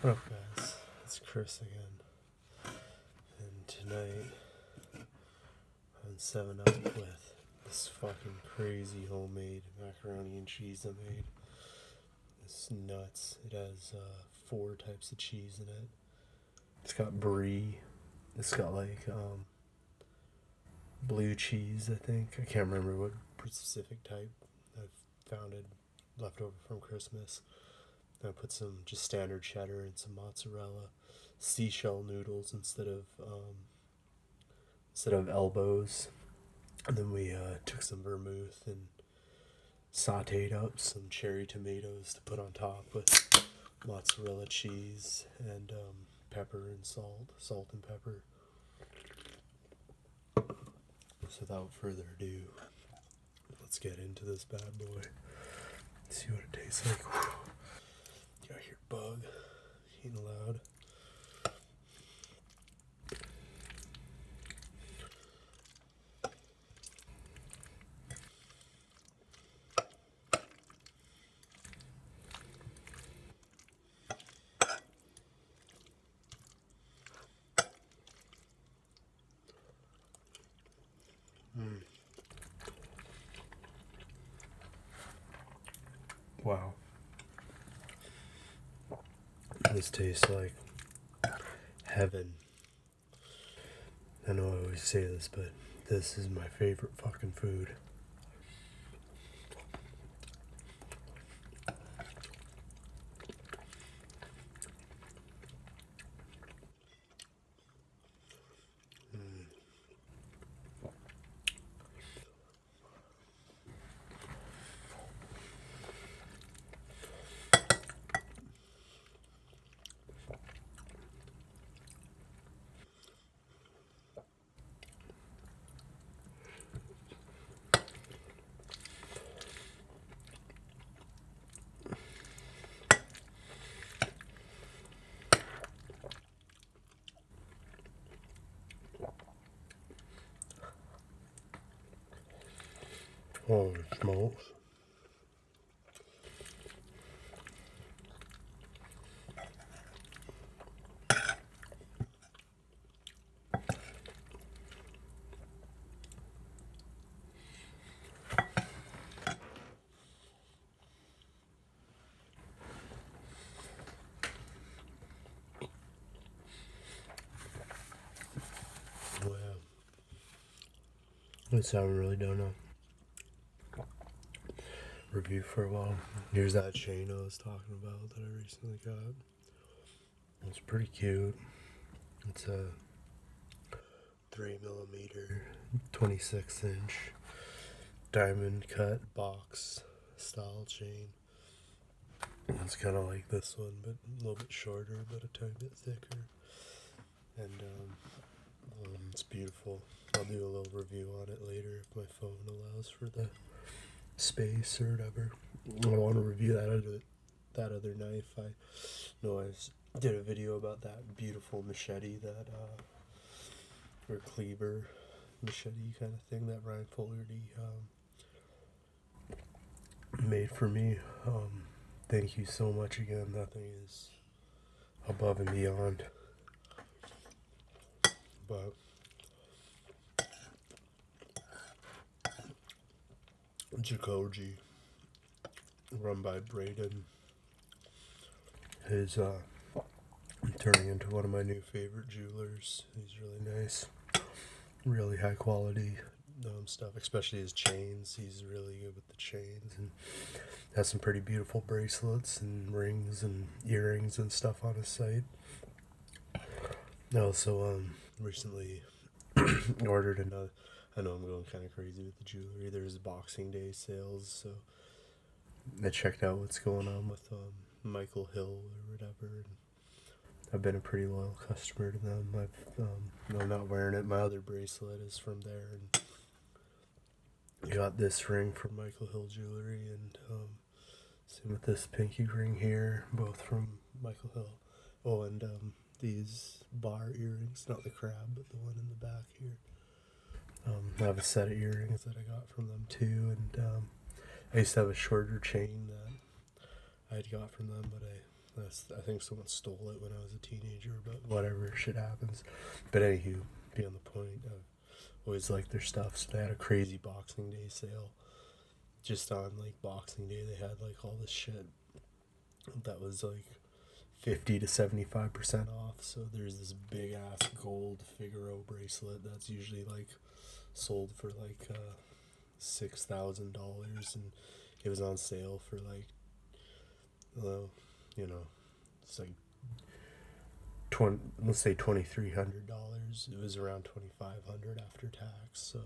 What up, guys? It's Chris again, and tonight I'm 7 up with this fucking crazy homemade macaroni and cheese I made. It's nuts. It has 4 types of cheese in it. It's got brie. It's got like blue cheese, I think. I can't remember what specific type. I found it left over from Christmas. I put some just standard cheddar and some mozzarella, seashell noodles instead of elbows, and then we took some vermouth and sautéed up some cherry tomatoes to put on top with mozzarella cheese and pepper and salt and pepper. So without further ado, let's get into this bad boy. See what it tastes like. You gotta hear bug eating loud. Wow. This tastes like heaven. I know I always say this, but this is my favorite fucking food. Holy smokes. Wow. This I really don't know. Review for a while. Here's that chain I was talking about that I recently got. It's pretty cute. It's a 3mm, 26-inch diamond cut box style chain. It's kind of like this one, but a little bit shorter, but a tiny bit thicker. And it's beautiful. I'll do a little review on it later if my phone allows for the space or whatever. I want to review that other knife. I know I did a video about that beautiful machete that or cleaver machete kind of thing that Ryan Fogarty made for me. Thank you so much again. Nothing is above and beyond. But Jacoji, run by Braden, is turning into one of my new favorite jewelers. He's really nice, really high quality stuff, especially his chains. He's really good with the chains and has some pretty beautiful bracelets and rings and earrings and stuff on his site. I also recently ordered another. I know I'm going kind of crazy with the jewelry. There's Boxing Day sales, so I checked out what's going on with Michael Hill or whatever. And I've been a pretty loyal customer to them. I'm not wearing it. My other bracelet is from there, and got this ring from Michael Hill Jewelry, and same with this pinky ring here, both from Michael Hill. Oh, and these bar earrings, not the crab, but the one in the back here. I have a set of earrings that I got from them too, and I used to have a shorter chain that I had got from them, but I think someone stole it when I was a teenager, but whatever, shit happens. But anywho, beyond the point, I've always liked their stuff. So they had a crazy Boxing Day sale. Just on like Boxing Day, they had like all this shit that was like 50 to 75% off. So there's this big ass gold Figaro bracelet that's usually like sold for like $6,000, and it was on sale for like, well, you know, it's like let's say $2,300. It was around $2,500 after tax. So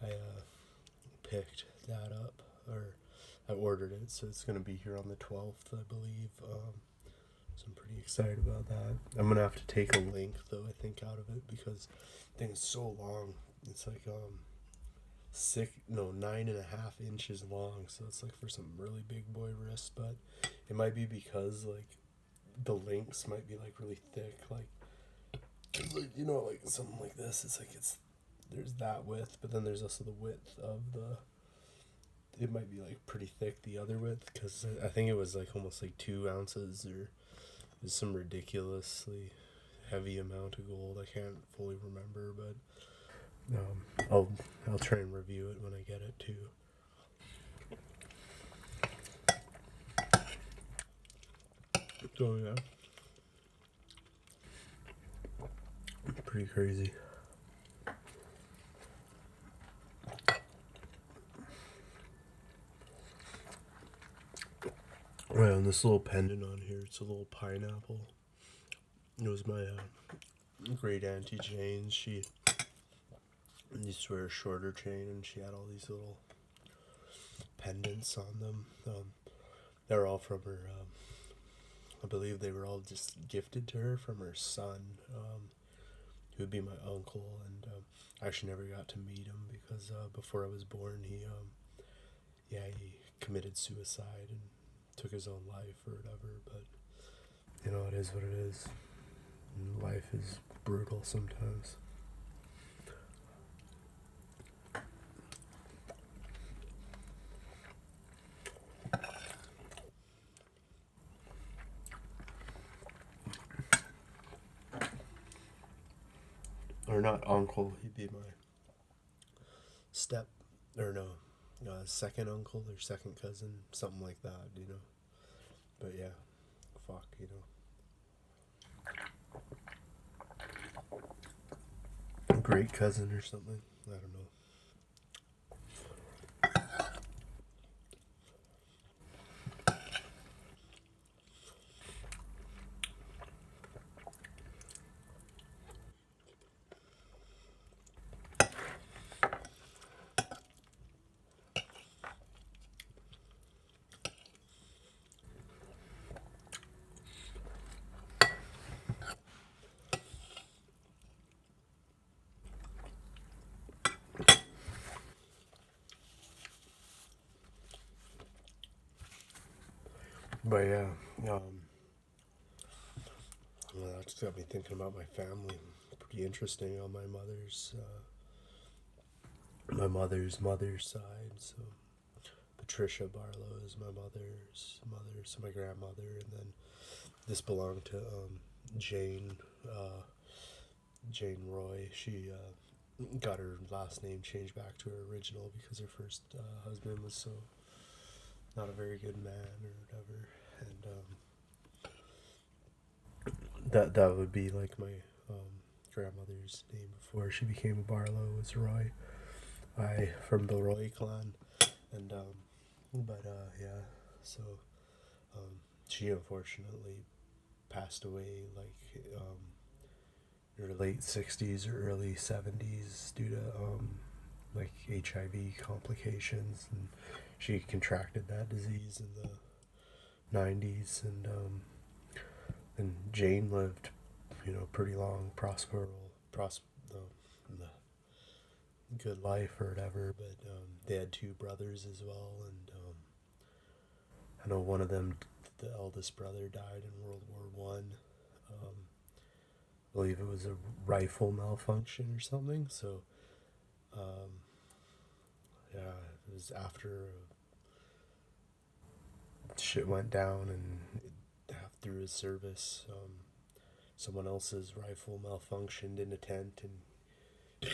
I picked that up, or I ordered it, so it's gonna be here on the 12th, I believe. So I'm pretty excited about that. I'm gonna have to take a link though, I think, out of it, because the thing is so long. It's like 9.5 inches long, so it's like for some really big boy wrists. But it might be because like the links might be like really thick, like you know, like something like this. It's like there's that width, but then there's also the width of it might be like pretty thick, the other width, because I think it was like almost like 2 ounces, or it was some ridiculously heavy amount of gold. I can't fully remember, but I'll try and review it when I get it too. So yeah, pretty crazy. Well, and this little pendant on here, it's a little pineapple. It was my great auntie Jane. She used to wear a shorter chain, and she had all these little pendants on them. They're all from her. I believe they were all just gifted to her from her son, who would be my uncle. And I actually never got to meet him because before I was born, he committed suicide and took his own life or whatever. But you know, it is what it is. Life is brutal sometimes. Or not uncle, he'd be my second uncle or second cousin, something like that, you know. But yeah, fuck, you know. Great cousin or something, I don't know. But yeah, well, that's got me thinking about my family. Pretty interesting on my mother's side. So Patricia Barlow is my mother's mother, so my grandmother, and then this belonged to Jane Roy. She got her last name changed back to her original because her first husband was so not a very good man or whatever. And that would be like my grandmother's name before she became a Barlow was Roy. I from the Roy clan, and yeah, so she unfortunately passed away like her late 60s or early 70s due to like HIV complications, and she contracted that disease in the 90s. And Jane lived, you know, pretty long, good life or whatever. But they had 2 brothers as well, and I know one of them, the eldest brother, died in World War I. I believe it was a rifle malfunction or something. So yeah, it was after shit went down, and half through his service. Someone else's rifle malfunctioned in a tent, and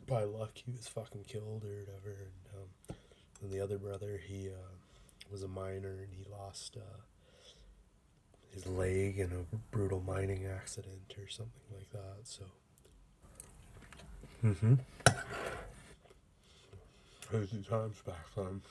by luck he was fucking killed or whatever. And the other brother, he was a miner, and he lost his leg in a brutal mining accident or something like that. So, crazy times back then.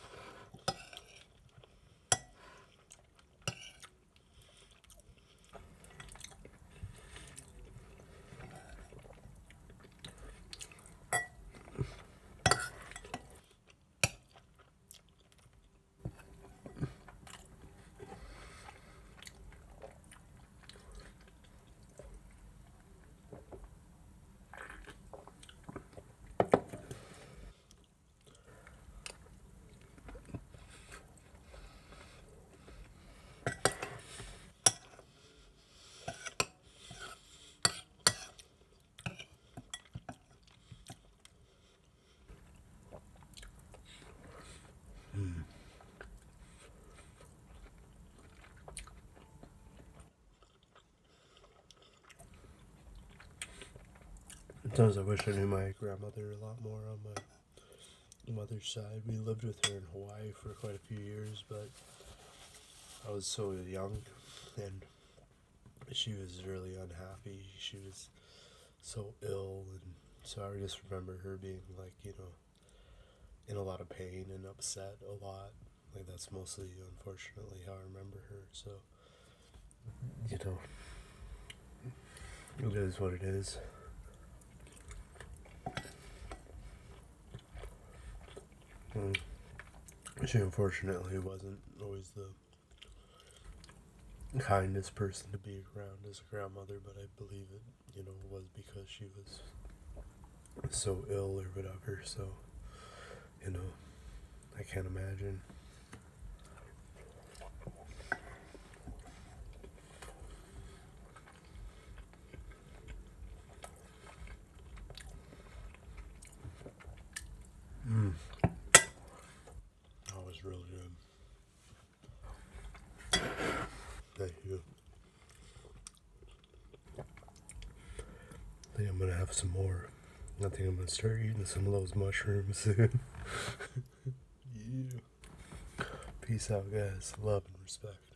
Sometimes I wish I knew my grandmother a lot more on my mother's side. We lived with her in Hawaii for quite a few years, but I was so young, and she was really unhappy. She was so ill, and so I just remember her being like, in a lot of pain and upset a lot. Like, that's mostly, unfortunately, how I remember her. So, it is what it is. She unfortunately wasn't always the kindest person to be around as a grandmother, but I believe it, was because she was so ill or whatever. So, I can't imagine. That was really good. Thank you. I think I'm gonna have some more. I think I'm gonna start eating some of those mushrooms soon. Yeah. Peace out, guys. Love and respect.